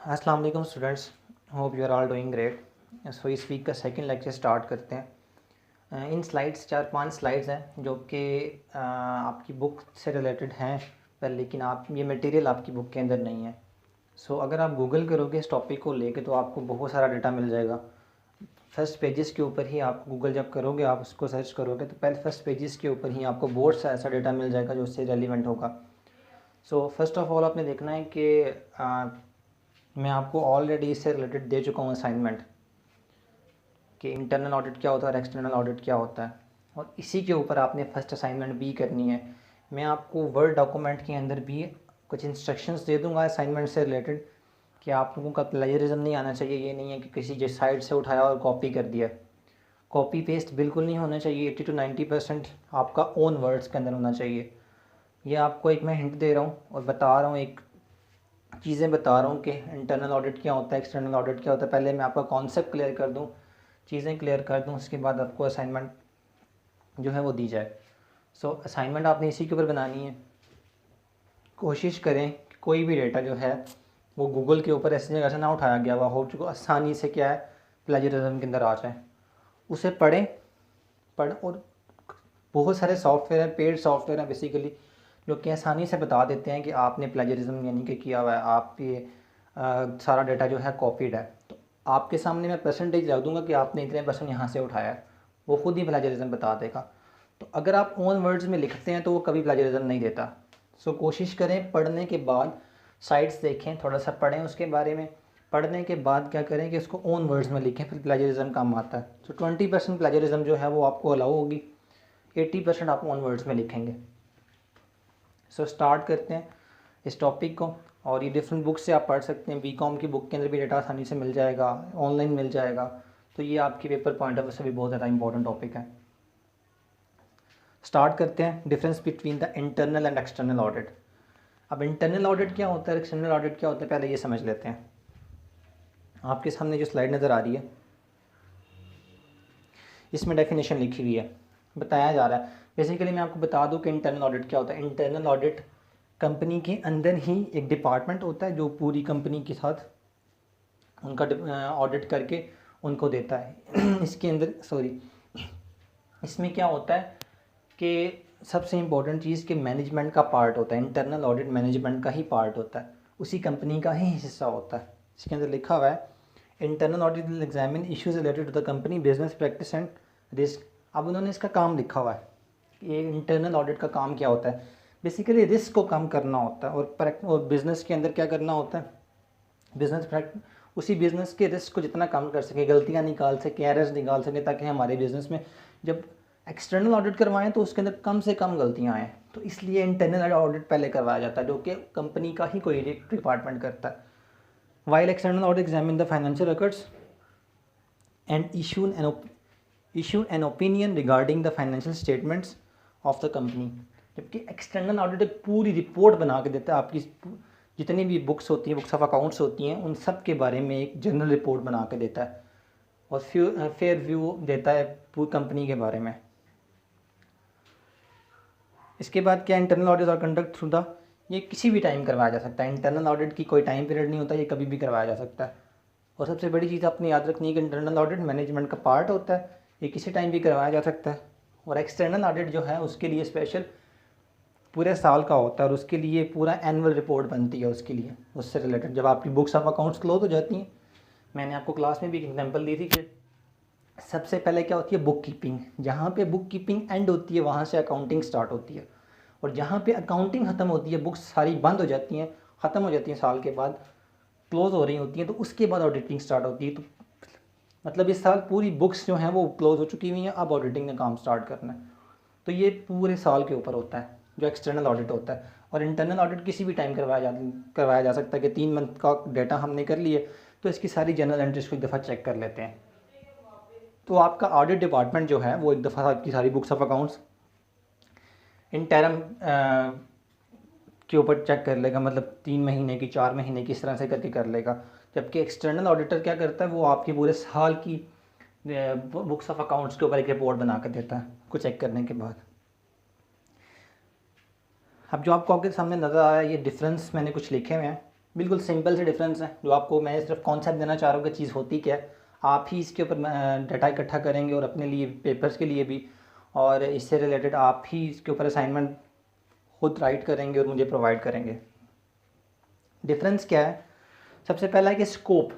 अस्सलाम वालेकुम students, hope you are all doing great. So इस वीक का सेकंड लेक्चर स्टार्ट करते हैं। इन स्लाइड्स 4-5 स्लाइड्स हैं जो कि आपकी बुक से रिलेटेड हैं पर लेकिन आप ये मटेरियल आपकी बुक के अंदर नहीं है। सो अगर आप गूगल करोगे इस टॉपिक को लेके तो आपको बहुत सारा डेटा मिल जाएगा। फर्स्ट पेजेस के ऊपर ही आप गूगल जब करोगे, आप उसको सर्च करोगे तो पहले फर्स्ट पेजेस के ऊपर ही आपको बहुत सा ऐसा डेटा मिल जाएगा जो उससे रेलिवेंट होगा। सो फर्स्ट ऑफ ऑल आपने देखना है कि मैं आपको ऑलरेडी इससे रिलेटेड दे चुका हूँ असाइनमेंट कि इंटरनल ऑडिट क्या होता है और एक्सटर्नल ऑडिट क्या होता है, और इसी के ऊपर आपने फर्स्ट असाइनमेंट भी करनी है। मैं आपको वर्ड डॉक्यूमेंट के अंदर भी कुछ इंस्ट्रक्शंस दे दूँगा असाइनमेंट से रिलेटेड कि आप लोगों का प्लेजरिज्म नहीं आना चाहिए। ये नहीं है कि किसी जिस साइट से उठाया और कॉपी कर दिया। कॉपी पेस्ट बिल्कुल नहीं होना चाहिए। 80 to 90% आपका ओन वर्ड्स के अंदर होना चाहिए। ये आपको एक मैं हिंट दे रहा हूँ और बता रहा हूँ, एक चीज़ें बता रहा हूँ कि इंटरनल ऑडिट क्या होता है, एक्सटर्नल ऑडिट क्या होता है। पहले मैं आपका कॉन्सेप्ट क्लियर कर दूँ, चीज़ें क्लियर कर दूँ, उसके बाद आपको असाइनमेंट जो है वो दी जाए। सो असाइनमेंट आपने इसी के ऊपर बनानी है। कोशिश करें कि कोई भी डेटा जो है वो गूगल के ऊपर ऐसी जगह से ना उठाया गया हुआ हो जो आसानी से क्या है प्लेजरिज्म के अंदर आ जाए। उसे पढ़ और बहुत सारे सॉफ्टवेयर हैं, पेड सॉफ्टवेयर हैं बेसिकली, जो कि आसानी से बता देते हैं कि आपने प्लेजरिज्म यानी कि किया हुआ है, आप ये सारा डाटा जो है कॉपीड है। तो आपके सामने मैं परसेंटेज रख दूंगा कि आपने इतने परसेंट यहाँ से उठाया है, वो खुद ही प्लेजरिज्म बता देगा। तो अगर आप ओन वर्ड्स में लिखते हैं तो वो कभी प्लेजरिज्म नहीं देता। सो कोशिश करें पढ़ने के बाद साइट्स देखें, थोड़ा सा पढ़ें उसके बारे में। पढ़ने के बाद क्या करें कि उसको ओन वर्ड्स में लिखें, फिर प्लेजरिज्म कम आता है। सो 20% प्लेजरिज्म जो है वो आपको अलाउ होगी, 80% आप ओन वर्ड्स में लिखेंगे। सो स्टार्ट करते हैं इस टॉपिक को। और ये डिफरेंट बुक से आप पढ़ सकते हैं। बीकॉम की बुक के अंदर भी डेटा आसानी से मिल जाएगा, ऑनलाइन मिल जाएगा। तो ये आपके पेपर पॉइंट ऑफ व्यू से भी बहुत ज़्यादा इंपॉर्टेंट टॉपिक है। स्टार्ट करते हैं difference between the internal and external audit. अब इंटरनल ऑडिट क्या होता है, एक्सटर्नल ऑडिट क्या होता है, पहले ये समझ लेते हैं। आपके सामने जो स्लाइड नज़र आ रही है इसमें डेफिनेशन लिखी हुई है, बताया जा रहा है। बेसिकली मैं आपको बता दूं कि इंटरनल ऑडिट क्या होता है। इंटरनल ऑडिट कंपनी के अंदर ही एक डिपार्टमेंट होता है जो पूरी कंपनी के साथ उनका ऑडिट करके उनको देता है। इसके अंदर इसमें क्या होता है कि सबसे इम्पोर्टेंट चीज़ कि मैनेजमेंट का पार्ट होता है। इंटरनल ऑडिट मैनेजमेंट का ही पार्ट होता है, उसी कंपनी का ही हिस्सा होता है। इसके अंदर लिखा हुआ है internal audit will examine issues related to the company business practice and risk. अब उन्होंने इसका काम लिखा हुआ है। ये इंटरनल ऑडिट का काम क्या होता है, बेसिकली रिस्क को कम करना होता है और बिज़नेस के अंदर क्या करना होता है, उसी बिज़नेस के रिस्क को जितना कम कर सके, गलतियाँ निकाल सके, एरर्स निकाल सके, ताकि हमारे बिज़नेस में जब एक्सटर्नल ऑडिट करवाएं तो उसके अंदर कम से कम गलतियाँ आएँ। तो इसलिए इंटरनल ऑडिट पहले करवाया जाता है जो कि कंपनी का ही कोई एक डिपार्टमेंट करता है। While external audit examine the financial records and issue an opinion regarding the financial statements of the company। जबकि एक्सटर्नल ऑडिट एक पूरी रिपोर्ट बना के देता है, आपकी जितनी भी बुक्स होती हैं, बुक्स ऑफ अकाउंट्स होती हैं, उन सब के बारे में एक जनरल रिपोर्ट बना के देता है और फेयर व्यू देता है पूरी कंपनी के बारे में। इसके बाद क्या, इंटरनल ऑडिट और कंडक्ट थ्रू द, ये किसी भी टाइम करवाया जा सकता है। इंटरनल ऑडिट की कोई टाइम पीरियड नहीं होता, ये कभी भी करवाया जा सकता है। और सबसे बड़ी चीज़ आपने याद रखनी है कि इंटरनल ऑडिट मैनेजमेंट का पार्ट होता है, ये किसी टाइम भी करवाया जा सकता है। और एक्सटर्नल ऑडिट जो है उसके लिए स्पेशल पूरे साल का होता है और उसके लिए पूरा एनुअल रिपोर्ट बनती है उसके लिए, उससे रिलेटेड। जब आपकी बुक्स ऑफ अकाउंट्स क्लोज हो जाती हैं, मैंने आपको क्लास में भी एक एग्जांपल दी थी कि सबसे पहले क्या होती है, बुक कीपिंग। जहाँ पे बुक कीपिंग एंड होती है वहाँ से अकाउंटिंग स्टार्ट होती है, और जहाँ पे अकाउंटिंग ख़त्म होती है, बुक्स सारी बंद हो जाती हैं, ख़त्म हो जाती हैं, साल के बाद क्लोज़ हो रही होती हैं, तो उसके बाद ऑडिटिंग स्टार्ट होती है। तो मतलब इस साल पूरी बुक्स जो हैं वो क्लोज़ हो चुकी हुई हैं, अब ऑडिटिंग ने काम स्टार्ट करना है। तो ये पूरे साल के ऊपर होता है जो एक्सटर्नल ऑडिट होता है। और इंटरनल ऑडिट किसी भी टाइम करवाया जा सकता है कि 3 मंथ का डेटा हमने कर लिए तो इसकी सारी जनरल एंट्रीज को एक दफ़ा चेक कर लेते हैं। तो आपका ऑडिट डिपार्टमेंट जो है वो एक दफ़ा आपकी सारी books of accounts in term के ऊपर चेक कर लेगा, मतलब 3 महीने की, 4 महीने की, इस तरह से करके कर लेगा। जबकि एक्सटर्नल ऑडिटर क्या करता है, वो आपकी पूरे साल की बुक्स ऑफ अकाउंट्स के ऊपर एक रिपोर्ट बना कर देता है कुछ चेक करने के बाद। अब जो आपको आपके सामने नज़र आ रहा है, ये डिफरेंस मैंने कुछ लिखे हुए हैं, बिल्कुल सिंपल से डिफरेंस है, जो आपको मैं सिर्फ कॉन्सेप्ट देना चाह रहा हूँ कि चीज़ होती क्या है। आप ही इसके ऊपर डाटा इकट्ठा करेंगे और अपने लिए पेपर्स के लिए भी, और इससे रिलेटेड आप ही इसके ऊपर असाइनमेंट खुद राइट करेंगे और मुझे प्रोवाइड करेंगे। डिफरेंस क्या है? सबसे पहला है कि स्कोप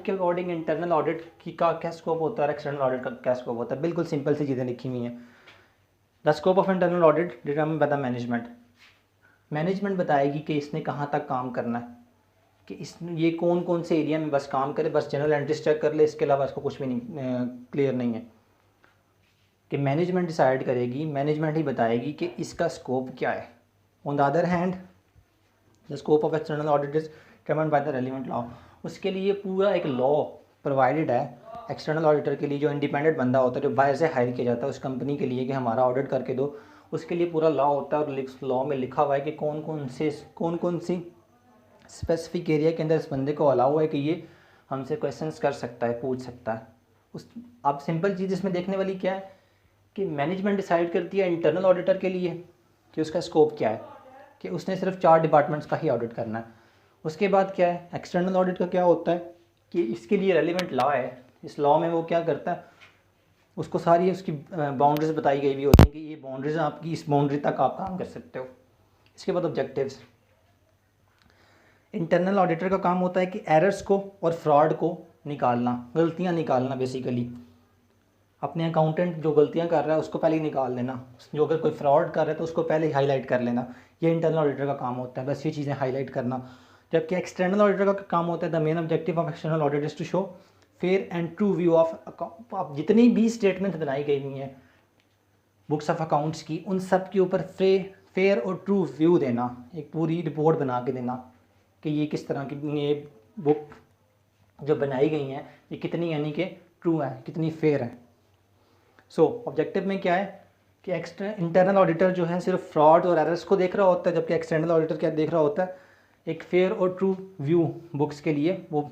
के अकॉर्डिंग इंटरनल ऑडिट की का क्या स्कोप होता है और एक्सटर्नल ऑडिट का क्या स्कोप होता है। बिल्कुल सिंपल सी चीज़ें लिखी हुई हैं। The scope of internal audit determine by the management बताएगी कि इसने कहाँ तक काम करना है, कि इस ये कौन कौन से एरिया में बस काम करे, बस जनरल एंट्रीज चेक कर ले, इसके अलावा इसको कुछ भी नहीं क्लियर नहीं है। कि मैनेजमेंट डिसाइड करेगी, मैनेजमेंट ही बताएगी कि इसका स्कोप क्या है। On the other hand the scope of external audit is determined by the relevant law. उसके लिए पूरा एक लॉ प्रोवाइडेड है एक्सटर्नल ऑडिटर के लिए, जो इंडिपेंडेंट बंदा होता है, जो बाहर से हायर किया जाता है उस कंपनी के लिए कि हमारा ऑडिट करके दो। उसके लिए पूरा लॉ होता है और लॉ में लिखा हुआ है कि कौन कौन सी स्पेसिफिक एरिया के अंदर इस बंदे को अलाउ है कि ये हमसे क्वेश्चंस कर सकता है, पूछ सकता है। उस अब सिंपल चीज़ इसमें देखने वाली क्या है कि मैनेजमेंट डिसाइड करती है इंटरनल ऑडिटर के लिए कि उसका स्कोप क्या है, कि उसने सिर्फ 4 डिपार्टमेंट्स का ही ऑडिट करना है। उसके बाद क्या है, एक्सटर्नल ऑडिट का क्या होता है कि इसके लिए रेलिवेंट लॉ है, इस लॉ में वो क्या करता है, उसको सारी उसकी बाउंड्रीज बताई गई हुई होती हैं कि ये बाउंड्रीज आपकी, इस बाउंड्री तक आप काम कर सकते हो। इसके बाद ऑब्जेक्टिव्स। इंटरनल ऑडिटर का काम होता है कि एरर्स को और फ्रॉड को निकालना, गलतियाँ निकालना। बेसिकली अपने अकाउंटेंट जो गलतियाँ कर रहा है उसको पहले ही निकाल लेना, जो अगर कोई फ्रॉड कर रहा है तो उसको पहले ही हाईलाइट कर लेना। ये इंटरनल ऑडिटर का काम होता है, बस ये चीज़ें हाईलाइट करना। जबकि एक्सटर्नल ऑडिटर का काम होता है the main objective of external audit is to show fair and true view of account. आप जितनी भी स्टेटमेंट बनाई गई हुई हैं बुक्स ऑफ अकाउंट्स की, उन सब के ऊपर फेयर और ट्रू व्यू देना, एक पूरी रिपोर्ट बना के देना कि ये किस तरह की ये बुक जो बनाई गई हैं ये कितनी यानी कि ट्रू है, कितनी फेयर है। सो ऑब्जेक्टिव में क्या है कि इंटरनल ऑडिटर जो है सिर्फ फ्रॉड और एरर्स को देख रहा होता है, जबकि एक्सटर्नल ऑडिटर क्या देख रहा होता है, एक फेयर और ट्रू व्यू बुक्स के लिए वो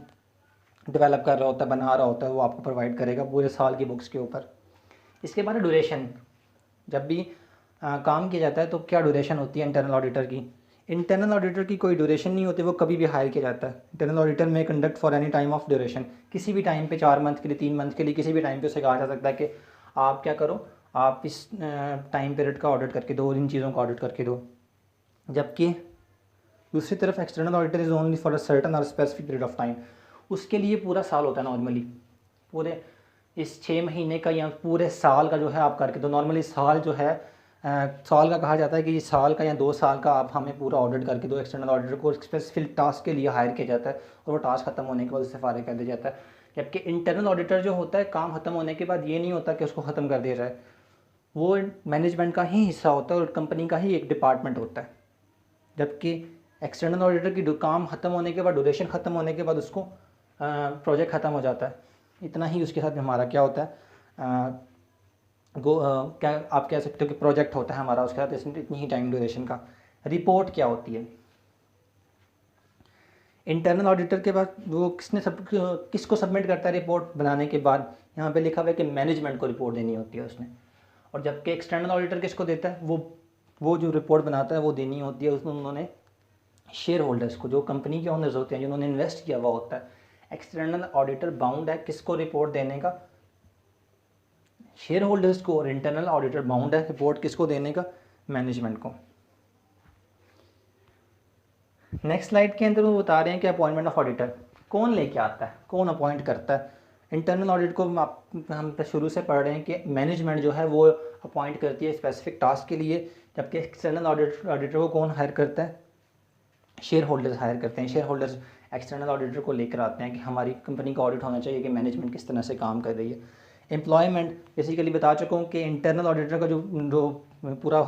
डेवलप कर रहा होता है, बना रहा होता है, वो आपको प्रोवाइड करेगा पूरे साल की बुक्स के ऊपर। इसके बाद ड्यूरेशन। जब भी काम किया जाता है तो क्या ड्यूरेशन होती है इंटरनल ऑडिटर की? इंटरनल ऑडिटर की कोई ड्यूरेशन नहीं होती, वो कभी भी हायर किया जाता है। इंटरनल ऑडिटर में conduct for any time of duration, किसी भी टाइम पे 4 मंथ के लिए, 3 मंथ के लिए, किसी भी टाइम पे उसे कहा जा सकता है कि आप क्या करो, आप इस टाइम पीरियड का ऑडिट करके दो, इन चीज़ों का ऑडिट करके दो। जबकि दूसरी तरफ external auditor is only for a certain और स्पेसिफिक पीरियड ऑफ टाइम। उसके लिए पूरा साल होता है नॉर्मली, पूरे इस 6 महीने का या पूरे साल का जो है आप करके दो। नॉर्मली साल जो है साल का कहा जाता है कि साल का या 2 साल का आप हमें पूरा ऑडिट करके दो। एक्सटर्नल ऑडिटर को स्पेसिफिक टास्क के लिए हायर किया जाता है और वो टास्क खत्म होने के बाद उससे फारिग कर दिया जाता है। जबकि इंटरनल ऑडिटर जो होता है, काम खत्म होने के बाद ये नहीं होता कि उसको ख़त्म कर दिया जाए, वो मैनेजमेंट का ही हिस्सा होता है और कंपनी का ही एक डिपार्टमेंट होता है। जबकि एक्सटर्नल ऑडिटर की काम ख़त्म होने के बाद, ड्यूरेशन ख़त्म होने के बाद उसको प्रोजेक्ट ख़त्म हो जाता है। इतना ही उसके साथ हमारा क्या होता है, क्या आप कह सकते हो कि प्रोजेक्ट होता है हमारा उसके साथ, इतनी ही टाइम ड्यूरेशन का। रिपोर्ट क्या होती है इंटरनल ऑडिटर के बाद, वो किसको सबमिट करता है रिपोर्ट बनाने के बाद? यहाँ पे लिखा हुआ है कि मैनेजमेंट को रिपोर्ट देनी होती है उसने। और जबकि एक्सटर्नल ऑडिटर किसको देता है, वो जो रिपोर्ट बनाता है वो देनी होती है उसमें उन्होंने शेयर होल्डर्स को, जो कंपनी के ओनर्स होते हैं, जिन्होंने इन्वेस्ट किया हुआ होता है। एक्सटर्नल ऑडिटर बाउंड है किसको रिपोर्ट देने का? शेयर होल्डर्स को। और इंटरनल ऑडिटर बाउंड है रिपोर्ट किसको देने का? मैनेजमेंट को। नेक्स्ट स्लाइड के अंदर वो बता रहे हैं कि अपॉइंटमेंट ऑफ ऑडिटर कौन लेके आता है, कौन अपॉइंट करता है। इंटरनल ऑडिट को हम शुरू से पढ़ रहे हैं कि मैनेजमेंट जो है वो अपॉइंट करती है स्पेसिफिक टास्क के लिए, जबकि एक्सटर्नल ऑडिटर को कौन हायर करता है? शेयर होल्डर्स हायर करते हैं। शेयर होल्डर्स एक्सटर्नल ऑडिटर को लेकर आते हैं कि हमारी कंपनी का ऑडिट होना चाहिए कि मैनेजमेंट किस तरह से काम कर रही है। एम्प्लॉयमेंट बेसिकली बता चुका हूँ कि इंटरनल ऑडिटर का जो पूरा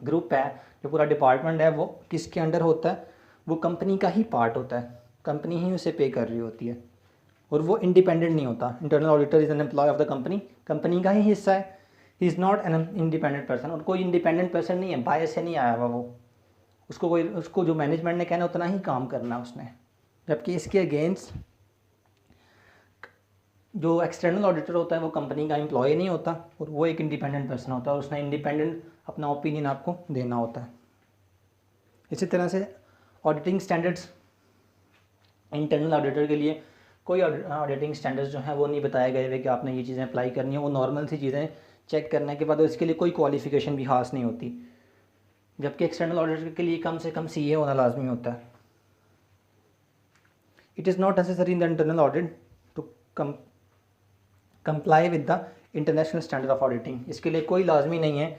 ग्रुप है, जो पूरा डिपार्टमेंट है, वो किसके अंडर होता है? वो कंपनी का ही पार्ट होता है, कंपनी ही उसे पे कर रही होती है और वो इंडिपेंडेंट नहीं होता। Internal auditor is an employee of the company, company का ही हिस्सा है। He is not an independent person, और कोई इंडिपेंडेंट पर्सन नहीं है, बाहर से नहीं आया हुआ वो। उसको जो मैनेजमेंट ने कहना उतना ही काम करना है उसने। जबकि इसके अगेंस्ट जो एक्सटर्नल ऑडिटर होता है वो कंपनी का एम्प्लॉय नहीं होता और वो एक इंडिपेंडेंट पर्सन होता है और उसने इंडिपेंडेंट अपना ओपिनियन आपको देना होता है। इसी तरह से ऑडिटिंग स्टैंडर्ड्स, इंटरनल ऑडिटर के लिए कोई ऑडिटिंग स्टैंडर्ड्स जो हैं वो नहीं बताए गए हुए कि आपने ये चीज़ें अप्लाई करनी है। वो नॉर्मल सी चीज़ें चेक करने के बाद इसके लिए कोई क्वालिफ़िकेशन भी खास नहीं होती, जबकि एक्सटर्नल ऑडिटर के लिए कम से कम CA होना लाजमी होता है। It is not necessary in the internal audit to comply with the international standard of auditing. इसके लिए कोई लाजमी नहीं है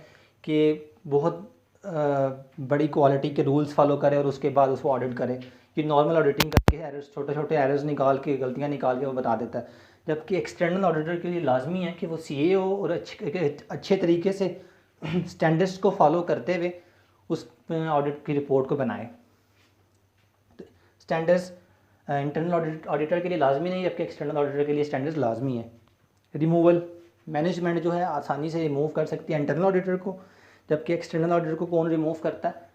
कि बहुत बड़ी क्वालिटी के रूल्स फॉलो करे और उसके बाद उसको ऑडिट करे। कि नॉर्मल ऑडिटिंग करके एरर्स, छोटे छोटे एरर्स निकाल के, गलतियाँ निकाल के वो बता देता है, जबकि एक्सटर्नल ऑडिटर के लिए लाजमी है कि वो CA हो और अच्छे तरीके से स्टैंडर्ड्स को फॉलो करते हुए उस ऑडिट की रिपोर्ट को बनाए। स्टैंडर्ड्स इंटरनल ऑडिटर के लिए लाजमी नहीं, जबकि एक्सटर्नल ऑडिटर के लिए स्टैंडर्ड्स लाजमी है। रिमूवल, मैनेजमेंट जो है आसानी से रिमूव कर सकती है इंटरनल ऑडिटर को, जबकि एक्सटर्नल ऑडिटर को कौन रिमूव करता है?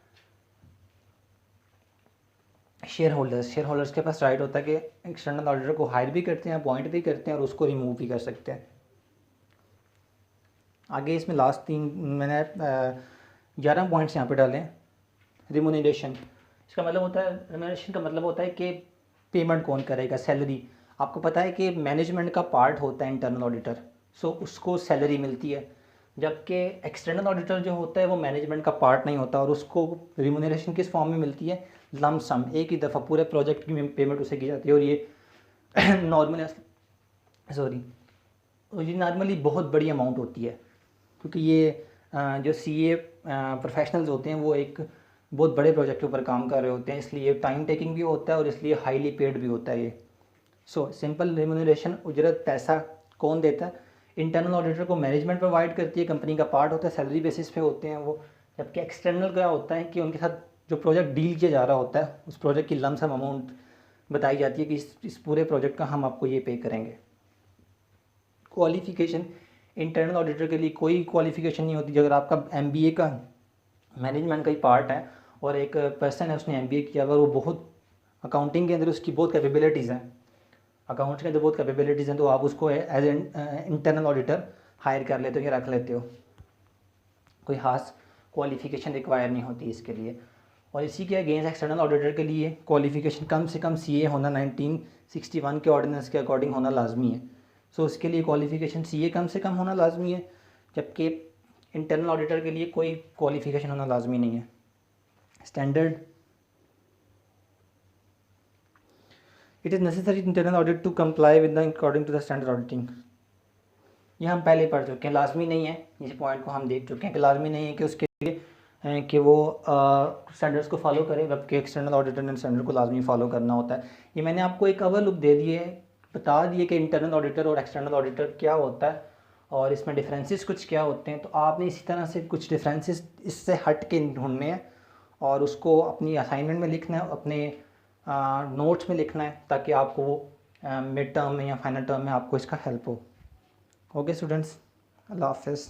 शेयर होल्डर्स के पास राइट होता है कि एक्सटर्नल ऑडिटर को हायर भी करते हैं, अपॉइंट भी करते हैं और उसको रिमूव भी कर सकते हैं। आगे इसमें लास्ट 3 मैंने 11 पॉइंट्स यहाँ पे डाले हैं। रिम्यूनरेशन, इसका मतलब होता है, रिम्यूनरेशन का मतलब होता है कि पेमेंट कौन करेगा, सैलरी। आपको पता है कि मैनेजमेंट का पार्ट होता है इंटरनल ऑडिटर, सो उसको सैलरी मिलती है, जबकि एक्सटर्नल ऑडिटर जो होता है वो मैनेजमेंट का पार्ट नहीं होता और उसको रिम्यूनरेशन किस फॉर्म में मिलती है? लम सम, एक ही दफ़ा पूरे प्रोजेक्ट की पेमेंट उसे की जाती है। और ये नॉर्मली बहुत बड़ी अमाउंट होती है, क्योंकि ये जो CA प्रोफेशनल्स होते हैं वो एक बहुत बड़े प्रोजेक्ट के ऊपर काम कर रहे होते हैं, इसलिए टाइम टेकिंग भी होता है और इसलिए हाईली पेड भी होता है ये। सिंपल रिम्यूनरेशन, उजरत, पैसा कौन देता है? इंटरनल ऑडिटर को मैनेजमेंट प्रोवाइड करती है, कंपनी का पार्ट होता है, सैलरी बेसिस पे होते हैं वो। जबकि एक्सटर्नल क्या होता है कि उनके साथ जो प्रोजेक्ट डील किया जा रहा होता है उस प्रोजेक्ट की लमसम अमाउंट बताई जाती है कि इस पूरे प्रोजेक्ट का हम आपको ये पे करेंगे। क्वालिफ़िकेशन, इंटरनल ऑडिटर के लिए कोई क्वालिफ़िकेशन नहीं होती। अगर आपका MBA का मैनेजमेंट का ही पार्ट है और एक पर्सन है उसने MBA किया हुआ, वो बहुत अकाउंटिंग के अंदर उसकी बहुत कैपेबिलिटीज़ हैं, अकाउंट्स के अंदर बहुत कैपेबिलिटीज़ हैं, तो आप उसको एज इंटरनल ऑडिटर हायर कर लेते हो या रख लेते हो। कोई खास क्वालिफ़िकेशन रिक्वायर नहीं होती इसके लिए। और इसी के अगेंस्ट एक्सटर्नल ऑडिटर के लिए क्वालिफ़िकेशन कम से कम CA होना 1961 के ऑर्डिनेंस के अकॉर्डिंग होना लाजमी है। इसके लिए क्वालिफ़िकेशन CA कम से कम होना लाजमी है, जबकि इंटरनल ऑडिटर के लिए कोई क्वालिफ़िकेशन होना लाजमी नहीं है। Standard, it is necessary internal audit to comply with the according to the standard auditing. ये हम पहले पढ़ चुके हैं, लाजमी नहीं है, इस पॉइंट को हम देख चुके हैं कि लाजमी नहीं है कि उसके लिए कि वो स्टैंडर्ड्स को फॉलो करे, जबकि एक्सटर्नल ऑडिटर ने स्टैंडर्ड को लाजमी फॉलो करना होता है। ये मैंने आपको एक कवर लुक दे दिए, बता दिए कि इंटरनल ऑडिटर और एक्सटर्नल ऑडिटर क्या होता है और इसमें डिफरेंसेस कुछ क्या होते हैं। तो आपने इसी तरह से कुछ डिफरेंसेस इससे हट के ढूंढने हैं और उसको अपनी असाइनमेंट में लिखना है, अपने नोट्स में लिखना है, ताकि आपको वो मिड टर्म में या फाइनल टर्म में आपको इसका हेल्प हो। ओके स्टूडेंट्स, अल्लाह हाफ़िज़।